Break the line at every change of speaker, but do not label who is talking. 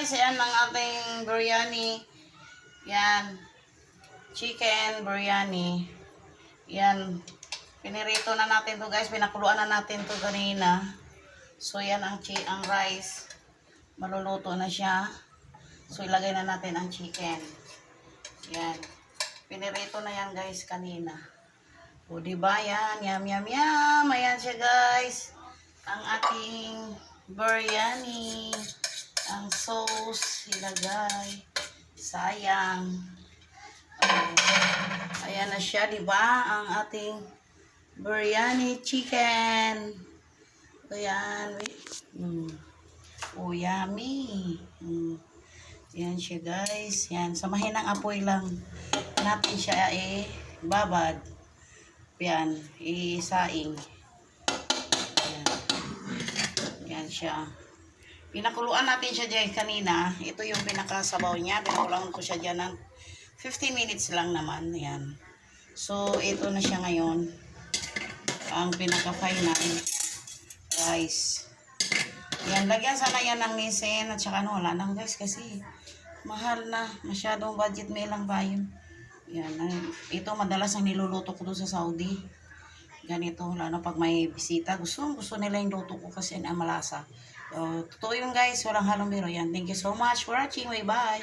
guys, ayan ang ating biryani. Yan, chicken biryani. Yan, pinirito na natin to guys, pinakuluan na natin to kanina. So yan ang rice. Maluluto na siya. So ilagay na natin ang chicken. Yan, pinirito na yan guys kanina. O diba yan, yum yum yum. Ayan siya guys, ang ating biryani. Ang sauce ilagay. Sayang. Ayan na siya, di ba? Ang ating biryani chicken. Ayan. Oh, yummy. Ayan siya, guys. Yan. Sa mahinang apoy lang natin siya babad. Yan. Isaing. Ayan. Yan siya. Pinakuluan natin siya dyan kanina. Ito yung pinakasabaw niya. Pinakuluan ko siya dyan ng 15 minutes lang naman. Yan. So, ito na siya ngayon. Ang pinaka-final rice. Yan. Lagyan sana yan ng nisin. At saka ano, wala nang guys kasi mahal na. Masyadong budget may lang tayo. Yan. Ito madalas ang niluluto ko doon sa Saudi. Ganito. Lalo pag may bisita. Gusto nila yung luto ko kasi malasa. Totoo yun guys, walang halong biro yan. Thank you so much for watching. Bye-bye.